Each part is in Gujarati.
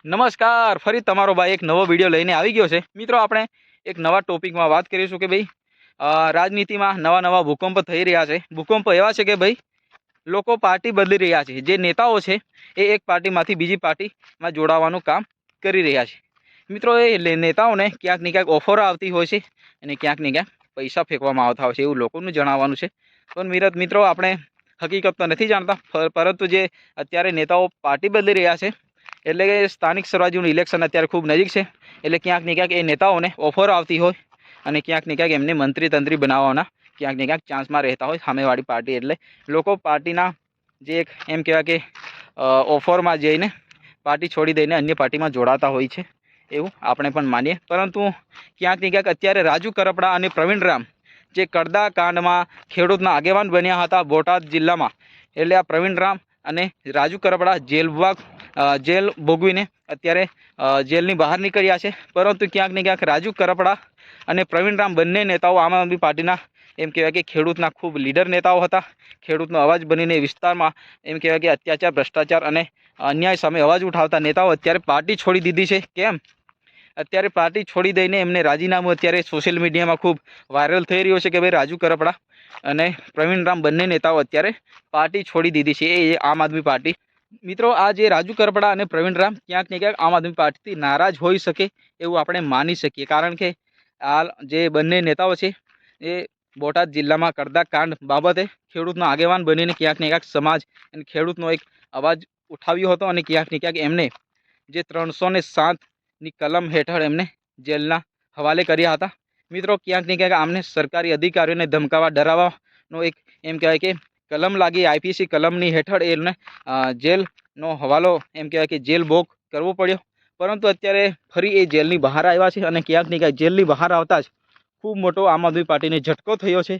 નમસ્કાર, ફરી તમારો ભાઈ એક નવો વિડીયો લઈને આવી ગયો છે। મિત્રો આપણે એક નવા ટોપિકમાં વાત કરીશું કે ભાઈ રાજનીતિમાં નવા નવા ભૂકંપ થઈ રહ્યા છે। ભૂકંપ એવા છે કે ભાઈ લોકો પાર્ટી બદલી રહ્યા છે। જે નેતાઓ છે એ એક પાર્ટીમાંથી બીજી પાર્ટીમાં જોડાવાનું કામ કરી રહ્યા છે। મિત્રો એ નેતાઓને ક્યાંક ને ક્યાંક ઓફરો આવતી હોય છે અને ક્યાંક ને ક્યાંક પૈસા ફેંકવામાં આવતા હોય છે, એવું લોકોનું જણાવવાનું છે। પણ મિત્રો આપણે હકીકત તો નથી જાણતા, પરંતુ જે અત્યારે નેતાઓ પાર્ટી બદલી રહ્યા છે એટલે કે સ્થાનિક સ્વરાજ્યનું ઇલેક્શન અત્યારે ખૂબ નજીક છે, એટલે ક્યાંક ને ક્યાંક એ નેતાઓને ઓફર આવતી હોય અને ક્યાંક ને ક્યાંક એમને મંત્રી તંત્રી બનાવવાના ક્યાંક ને ક્યાંક ચાન્સમાં રહેતા હોય સામેવાળી પાર્ટી। એટલે લોકો પાર્ટીના જે એક એમ કહેવાય કે ઓફરમાં જઈને પાર્ટી છોડી દઈને અન્ય પાર્ટીમાં જોડાતા હોય છે, એવું આપણે પણ માનીએ। પરંતુ ક્યાંક ને ક્યાંક અત્યારે રાજુ કરપડા અને પ્રવીણ રામ જે કડદા કાંડમાં ખેડૂતના આગેવાન બન્યા હતા બોટાદ જિલ્લામાં, એટલે આ પ્રવીણ રામ અને રાજુ કરપડા જેલ ભોગવીને અત્યારે જેલની બહાર નીકળ્યા છે। પરંતુ ક્યાંક ને ક્યાંક રાજુ કરપડા અને પ્રવીણ રામ બંને નેતાઓ આમ આદમી પાર્ટીના એમ કહેવાય કે ખેડૂતના ખૂબ લીડર નેતાઓ હતા। ખેડૂતનો અવાજ બનીને વિસ્તારમાં એમ કહેવાય કે અત્યાચાર, ભ્રષ્ટાચાર અને અન્યાય સામે અવાજ ઉઠાવતા નેતાઓ અત્યારે પાર્ટી છોડી દીધી છે। કેમ અત્યારે પાર્ટી છોડી દઈને એમને રાજીનામું અત્યારે સોશિયલ મીડિયામાં ખૂબ વાયરલ થઈ રહ્યો છે કે ભાઈ રાજુ કરપડા અને પ્રવીણ રામ બંને નેતાઓ અત્યારે પાર્ટી છોડી દીધી છે, એ આમ આદમી પાર્ટી। મિત્રો આ જે રાજુ કરપડા અને પ્રવીણ રામ ક્યાંક ને ક્યાંક આમ આદમી પાર્ટીથી નારાજ હોઈ શકે એવું આપણે માની શકીએ, કારણ કે આ જે બંને નેતાઓ છે એ બોટાદ જિલ્લામાં કડદા કાંડ બાબતે ખેડૂતનો આગેવાન બનીને ક્યાંક ને ક્યાંક સમાજ અને ખેડૂતનો એક અવાજ ઉઠાવ્યો હતો અને ક્યાંક ને ક્યાંક એમને જે 307ની કલમ હેઠળ એમને જેલના હવાલે કર્યા હતા। મિત્રો ક્યાંક ને ક્યાંક આમને સરકારી અધિકારીઓને ધમકાવવા, ડરાવવાનો એક એમ કહેવાય કે કલમ લાગી, આઈપીસી કલમની હેઠળ એમને જેલનો હવાલો એમ કહેવાય કે જેલ ભોગ કરવો પડ્યો। પરંતુ અત્યારે ફરી એ જેલની બહાર આવ્યા છે અને ક્યાંક ને ક્યાંક જેલની બહાર આવતા જ ખૂબ મોટો આમ આદમી પાર્ટીને ઝટકો થયો છે।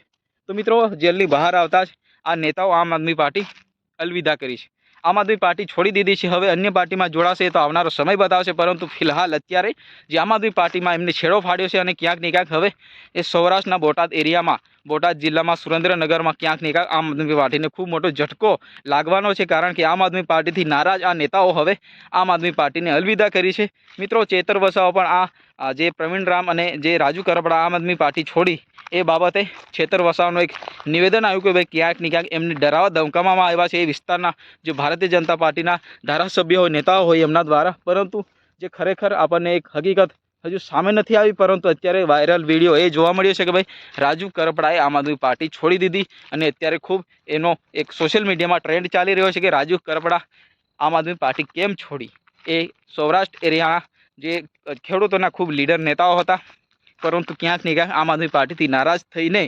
તો મિત્રો જેલની બહાર આવતા જ આ નેતાઓ આમ આદમી પાર્ટી અલવિદા કરી છે, આમ આદમી પાર્ટી છોડી દીધી છે। હવે અન્ય પાર્ટીમાં જોડાશે તો આવનારો સમય બતાવશે, પરંતુ ફિલહાલ અત્યારે જે આમ આદમી પાર્ટીમાં એમને છેડો ફાડ્યો છે અને ક્યાંક ને ક્યાંક હવે એ સૌરાષ્ટ્રના બોટાદ એરિયામાં, બોટાદ જિલ્લામાં, સુરેન્દ્રનગરમાં ક્યાંક ને ક્યાંક આમ આદમી પાર્ટીને ખૂબ મોટો ઝટકો લાગવાનો છે, કારણ કે આમ આદમી પાર્ટીથી નારાજ આ નેતાઓ હવે આમ આદમી પાર્ટીને અલવિદા કરી છે। મિત્રો ચેતર વસાવા પણ આ જે પ્રવીણ રામ અને જે રાજુ કરપડા આમ આદમી પાર્ટી છોડી એ બાબતે ચેતર વસાવાનું એક નિવેદન આવ્યું કે ભાઈ ક્યાંક ને ક્યાંક એમને ડરાવવા ધમકાવવામાં આવ્યા છે એ વિસ્તારના જે ભારતીય જનતા પાર્ટીના ધારાસભ્યો હોય, નેતાઓ હોય એમના દ્વારા। પરંતુ જે ખરેખર આપણને એક હકીકત હજુ સામે નથી આવી, પરંતુ અત્યારે વાયરલ વિડીયો એ જોવા મળ્યો છે કે ભાઈ રાજુ કરપડાએ આમ આદમી પાર્ટી છોડી દીધી અને અત્યારે ખૂબ એનો એક સોશિયલ મીડિયામાં ટ્રેન્ડ ચાલી રહ્યો છે કે રાજુ કરપડા આમ આદમી પાર્ટી કેમ છોડી। એ સૌરાષ્ટ્ર એરિયાના જે ખેડૂતોના ખૂબ લીડર નેતાઓ હતા, પરંતુ ક્યાંક ને ક્યાંક આમ આદમી પાર્ટીથી નારાજ થઈને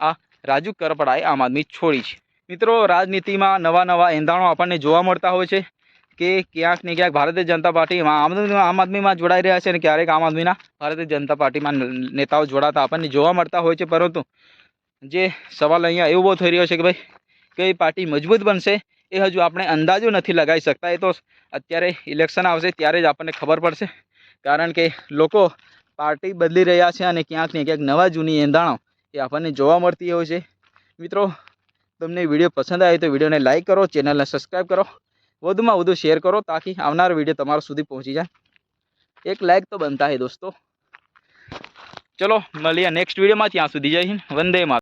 આ રાજુ કરપડાએ આમ આદમી છોડી છે। મિત્રો રાજનીતિમાં નવા નવા એંધાણો આપણને જોવા મળતા હોય છે કે ક્યાંક ને ક્યાંક ભારતીય જનતા પાર્ટીમાં આમ આદમીમાં જોડાઈ રહ્યા છે અને ક્યારેક આમ આદમીના ભારતીય જનતા પાર્ટીમાં નેતાઓ જોડાતા આપણને જોવા મળતા હોય છે। પરંતુ જે સવાલ અહીંયા એવો થઈ રહ્યો છે કે ભાઈ કઈ પાર્ટી મજબૂત બનશે એ હજુ આપણે અંદાજો નથી લગાવી શકતા। એ તો અત્યારે ઇલેક્શન આવશે ત્યારે જ આપણને ખબર પડશે, કારણ કે લોકો પાર્ટી બદલી રહ્યા છે અને ક્યાંક ને ક્યાંક નવા જૂની એંધાણો એ આપણને જોવા મળતી હોય છે। મિત્રો તમને વિડીયો પસંદ આવે તો વિડીયોને લાઇક કરો, ચેનલને સબસ્ક્રાઈબ કરો, વધુમાં વધુ શેર કરો તાકી આવનાર વિડીયો તમારા સુધી પહોંચી જાય। એક લાઇક તો બનતા હે દોસ્તો। ચલો મળીએ નેક્સ્ટ વિડીયોમાં, ત્યાં સુધી જય હિન્દ, વંદે માતરમ।